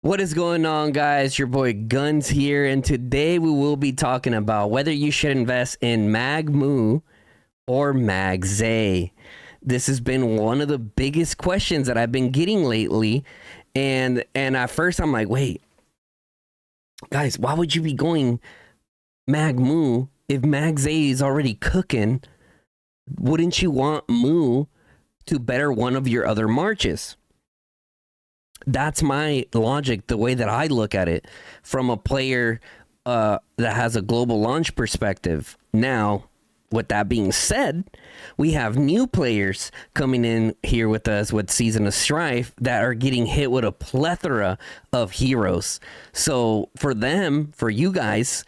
What is going on, guys? Your boy Guns here, and today we will be talking about whether you should invest in MagMoo or Mag Zay. This has been one of the biggest questions that I've been getting lately, and at first I'm like, wait, guys, why would you be going MagMoo if Mag Zay is already cooking? Wouldn't you want Moo to better one of your other marches? That's my logic, the way that I look at it from a player that has a global launch perspective. Now, with that being said, we have new players coming in here with us with Season of Strife that are getting hit with a plethora of heroes. So for them, for you guys,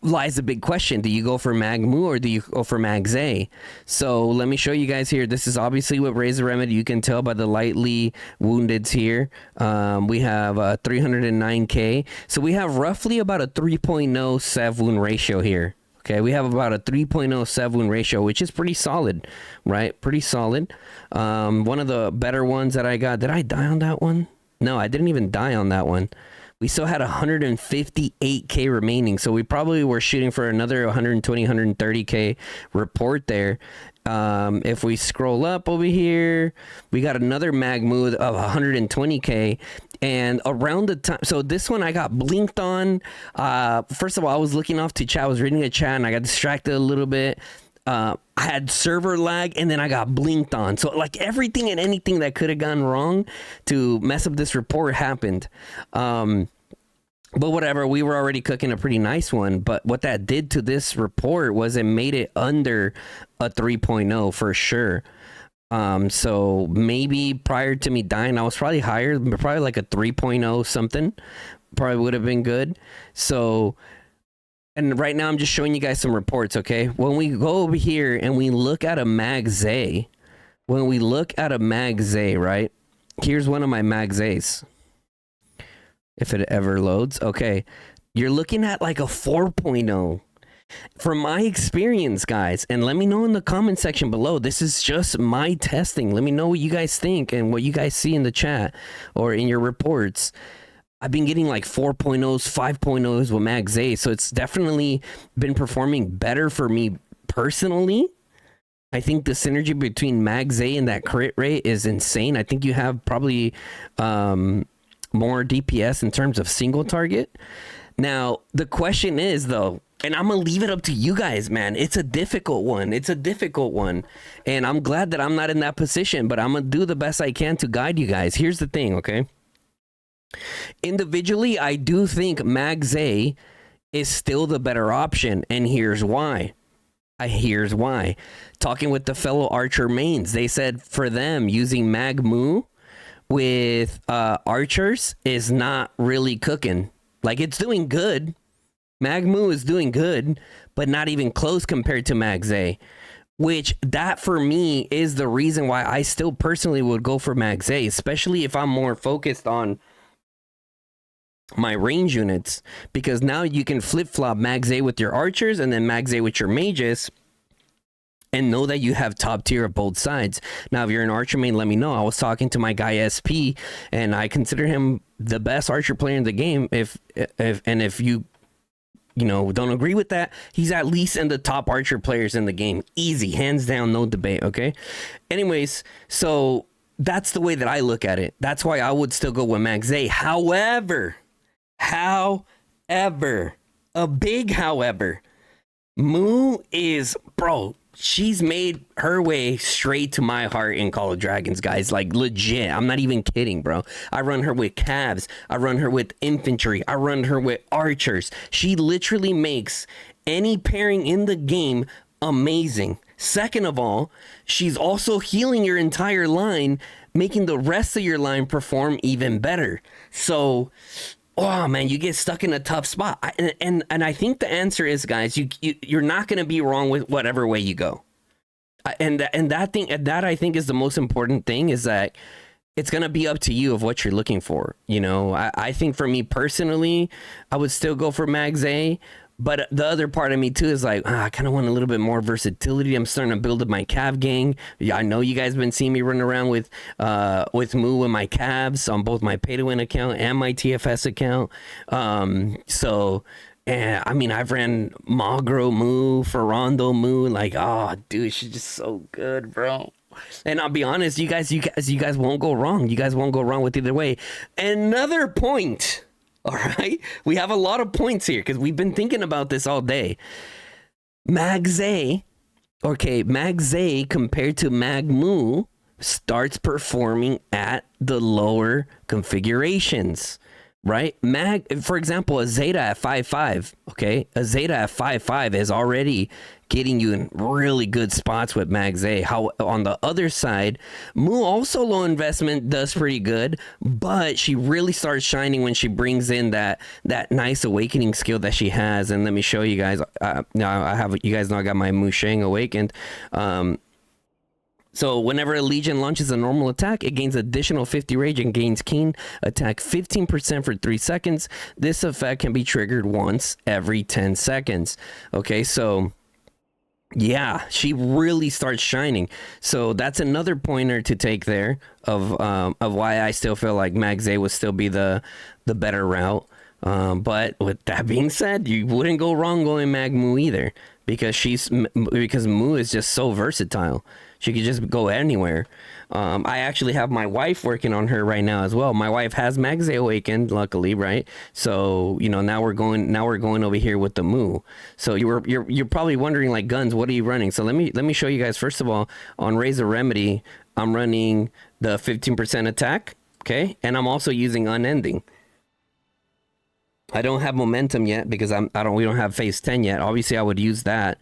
lies the big question. Do you go for MagMoo or do you go for Mag Zay? So let me show you guys here. This is obviously with Razor Remedy. You can tell by the lightly woundeds here. We have 309k. So we have roughly about a 3.0 sev wound ratio here. Okay, we have about a 3.0 sev wound ratio, which is pretty solid, right? Pretty solid. One of the better ones that I got. Did I die on that one? No, I didn't even die on that one. We still had 158k remaining, so we probably were shooting for another 120, 130k report there. If we scroll up over here, we got another MagMoo of 120k, and around the time, so this one I got blinked on. First of all, I was looking off to chat, I was reading a chat, and I got distracted a little bit. I had server lag, and then I got blinked on. So like everything and anything that could have gone wrong to mess up this report happened. But whatever, we were already cooking a pretty nice one. But what that did to this report was it made it under a 3.0 for sure. So maybe prior to me dying, I was probably higher, probably like a 3.0 something. Probably would have been good. So, and right now I'm just showing you guys some reports, okay? When we go over here and we look at a Mag Zay, right? Here's one of my Mag Zays. If it ever loads. Okay. You're looking at like a 4.0. From my experience, guys, and let me know in the comment section below. This is just my testing. Let me know what you guys think and what you guys see in the chat or in your reports. I've been getting like 4.0s, 5.0s with Mag Zay, so it's definitely been performing better for me personally. I think the synergy between Mag Zay and that crit rate is insane. I think you have probably more DPS in terms of single target. Now, the question is, though, and I'm going to leave it up to you guys, man. It's a difficult one. And I'm glad that I'm not in that position, but I'm going to do the best I can to guide you guys. Here's the thing, okay? Individually, I do think Mag Zay is still the better option, and here's why. Talking with the fellow Archer mains, they said for them, using MagMoo with archers is not really cooking. Like, it's doing good. MagMoo is doing good, but not even close compared to Mag Zay, which that for me is the reason why I still personally would go for Mag Zay, especially if I'm more focused on my range units, because now you can flip-flop Mag Zay with your archers and then Mag Zay with your mages, and know that you have top tier of both sides. Now, if you're an archer main, let me know. I was talking to my guy SP, and I consider him the best archer player in the game. If you don't agree with that, he's at least in the top archer players in the game. Easy, hands down, no debate. Okay. Anyways, so that's the way that I look at it. That's why I would still go with Mag Zay. However, a big however, Moo is, bro, she's made her way straight to my heart in Call of Dragons, guys. Like, legit. I'm not even kidding, bro. I run her with calves. I run her with infantry. I run her with archers. She literally makes any pairing in the game amazing. Second of all, she's also healing your entire line, making the rest of your line perform even better. So, oh man, you get stuck in a tough spot. And I think the answer is, guys, you're not going to be wrong with whatever way you go. And that I think is the most important thing, is that it's going to be up to you of what you're looking for. You know, I think for me personally, I would still go for Mag Zay, But the other part of me too is like, I kind of want a little bit more versatility. I'm starting to build up my cav gang. Yeah, I know you guys been seeing me running around with Moo and my calves on both my pay to win account and my TFS account. And I mean, I've ran Magro Moo, Ferrando Moo. Like, oh, dude, she's just so good, bro. And I'll be honest, you guys won't go wrong. You guys won't go wrong with either way. Another point. All right, we have a lot of points here because we've been thinking about this all day. Mag Zay, Mag Zay compared to MagMoo starts performing at the lower configurations, right? For example, a Zeta at 5.5, okay? A Zeta at 5.5 is already getting you in really good spots with Mag Zay. How on the other side, Moo also low investment does pretty good, but she really starts shining when she brings in that nice awakening skill that she has. And let me show you guys. Now you guys know I got my Moo Shang awakened. So whenever a Legion launches a normal attack, it gains additional 50 rage and gains keen attack 15% for 3 seconds. This effect can be triggered once every 10 seconds. Okay, so yeah, she really starts shining. So that's another pointer to take there of why I still feel like Mag Zay would still be the better route. But with that being said, you wouldn't go wrong going MagMoo either because Moo is just so versatile. She could just go anywhere. I actually have my wife working on her right now as well. My wife has Mag Zay awakened, luckily, right? So now we're going over here with the Moo. So you're probably wondering, like, Guns, what are you running? So let me show you guys. First of all, on Razor Remedy, I'm running the 15% attack, okay, and I'm also using Unending. I don't have momentum yet because we don't have phase 10 yet. Obviously, I would use that.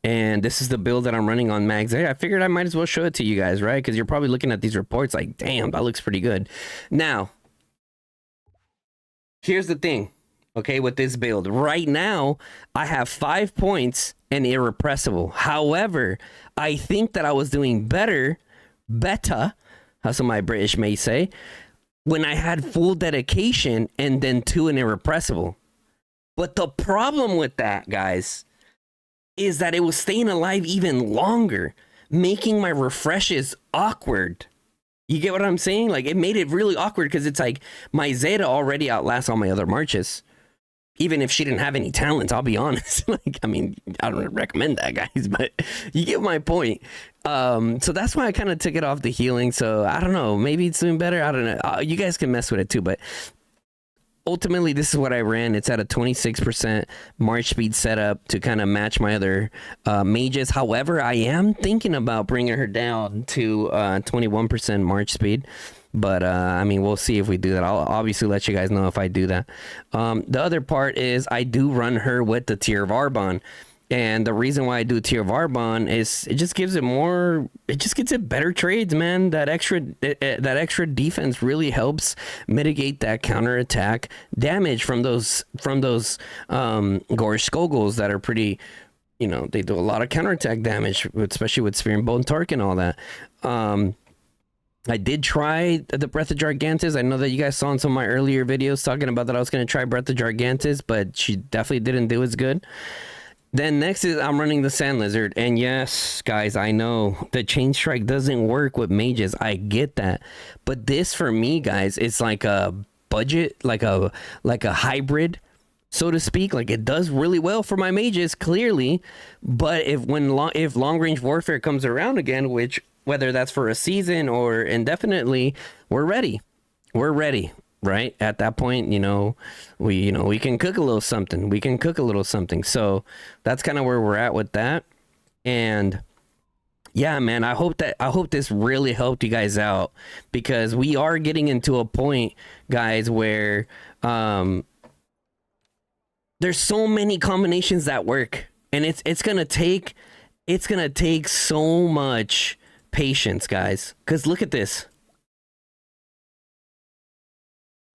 And this is the build that I'm running on Mag Zay. I figured I might as well show it to you guys, right? Because you're probably looking at these reports like, damn, that looks pretty good. Now, here's the thing, okay, with this build. Right now, I have 5 points and irrepressible. However, I think that I was doing better, how some of my British may say, when I had full dedication and then 2 and irrepressible. But the problem with that, guys, is that it was staying alive even longer, making my refreshes awkward. You get what I'm saying? Like, it made it really awkward because it's like my Zeta already outlasts all my other marches. Even if she didn't have any talents, I'll be honest. Like, I mean, I don't recommend that, guys, but you get my point. So that's why I kind of took it off the healing. So I don't know, maybe it's doing better. I don't know. You guys can mess with it too, but ultimately, this is what I ran. It's at a 26% March speed setup to kind of match my other mages. However, I am thinking about bringing her down to 21% March speed. But, I mean, we'll see if we do that. I'll obviously let you guys know if I do that. The other part is I do run her with the Tier of Arbonne. And the reason why I do Tier of Arbonne is it just gives it more, it just gets it better trades, man. That extra defense really helps mitigate that counterattack damage from those Gorge Skogels that are pretty, they do a lot of counterattack damage, especially with Spear and Bone Tark and all that. I did try the Breath of Gigantes. I know that you guys saw in some of my earlier videos talking about that I was going to try Breath of Gigantes, but she definitely didn't do as good. Then next is I'm running the Sand Lizard. And yes, guys, I know the Chain Strike doesn't work with mages. I get that. But this for me, guys, it's like a budget, like a hybrid, so to speak. Like, it does really well for my mages, clearly. But if long range warfare comes around again, which whether that's for a season or indefinitely, we're ready. We're ready. Right at that point, we can cook a little something. So that's kind of where we're at with that. And yeah, man, I hope this really helped you guys out, because we are getting into a point, guys, where there's so many combinations that work, and it's gonna take so much patience, guys. Because look at this.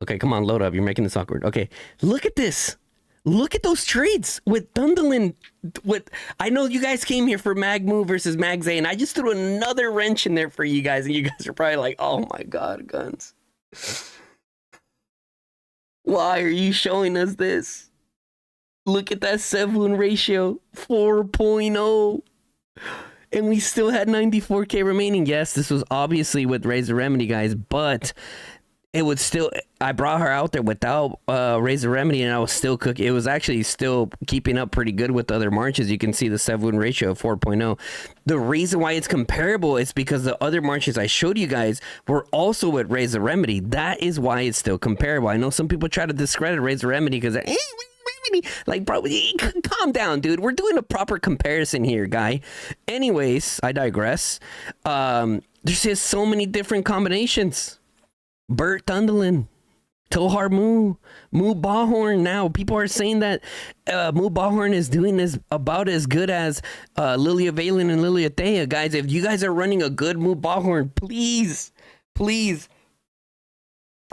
Okay, come on, load up. You're making this awkward. Okay, look at this. Look at those trades with Dundalin. I know you guys came here for MagMoo versus Mag Zay, and I just threw another wrench in there for you guys, and you guys are probably like, oh my God, Guns. Why are you showing us this? Look at that 7 ratio, 4.0. And we still had 94k remaining. Yes, this was obviously with Razor Remedy, guys, but it would still, I brought her out there without Razor Remedy, and I was still cooking. It was actually still keeping up pretty good with the other marches. You can see the 7 ratio of 4.0. The reason why it's comparable is because the other marches I showed you guys were also with Razor Remedy. That is why it's still comparable. I know some people try to discredit Razor Remedy because, hey, like, bro, calm down, dude. We're doing a proper comparison here, guy. Anyways, I digress. There's just so many different combinations. Bert Thunderlin, Tohar Moo, Moo Ballhorn. Now people are saying that Moo Ballhorn is doing this about as good as Lilia Valen and Lilia Thea. Guys, if you guys are running a good Moo Ballhorn, please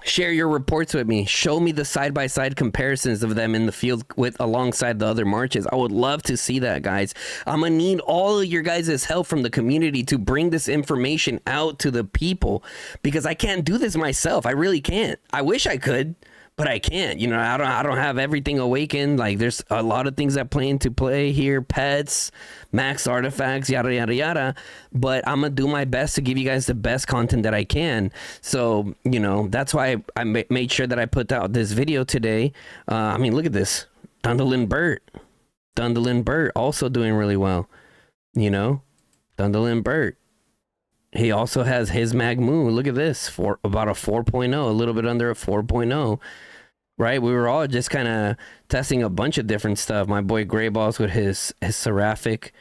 share your reports with me. Show me the side-by-side comparisons of them in the field with alongside the other marches. I would love to see that, guys. I'm gonna need all of your guys' help from the community to bring this information out to the people, because I can't do this myself. I really can't. I wish I could, but I can't. You know, I don't have everything awakened. Like, there's a lot of things that play into play here, pets, max artifacts, yada yada yada. But I'm gonna do my best to give you guys the best content that I can. So, you know, that's why I made sure that I put out this video today. I mean, look at this, Dundalin Burt also doing really well. You know, Dundalin Burt. He also has his MagMoo. Look at this, for about a 4.0, a little bit under a 4.0. Right, we were all just kind of testing a bunch of different stuff. My boy Gray Balls with his Seraphic,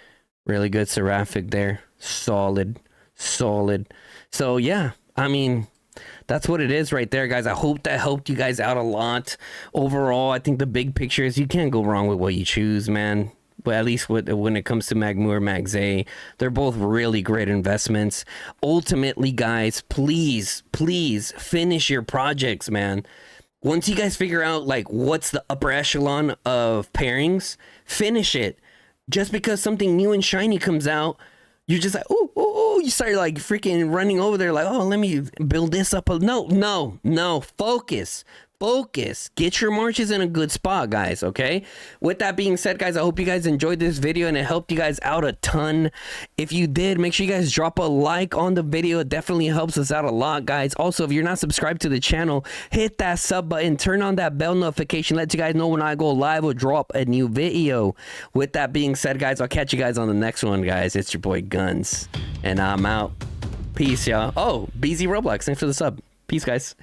really good Seraphic there, solid. So yeah, I mean, that's what it is right there, guys. I hope that helped you guys out a lot. Overall, I think the big picture is you can't go wrong with what you choose, man. But at least when it comes to MagMoo or Mag Zay, they're both really great investments. Ultimately, guys, please finish your projects, man. Once you guys figure out, like, what's the upper echelon of pairings, finish it. Just because something new and shiny comes out, you're just like, oh, you start, like, freaking running over there like, oh, let me build this up. No, focus. Get your marches in a good spot, guys, okay? With that being said, guys, I hope you guys enjoyed this video and it helped you guys out a ton. If you did, make sure you guys drop a like on the video. It definitely helps us out a lot, guys. Also, if you're not subscribed to the channel, hit that sub button, turn on that bell notification, let you guys know when I go live or drop a new video. With that being said, guys, I'll catch you guys on the next one, guys. It's your boy Guns, and I'm out. Peace, y'all. Oh, BZ Roblox, thanks for the sub. Peace, guys.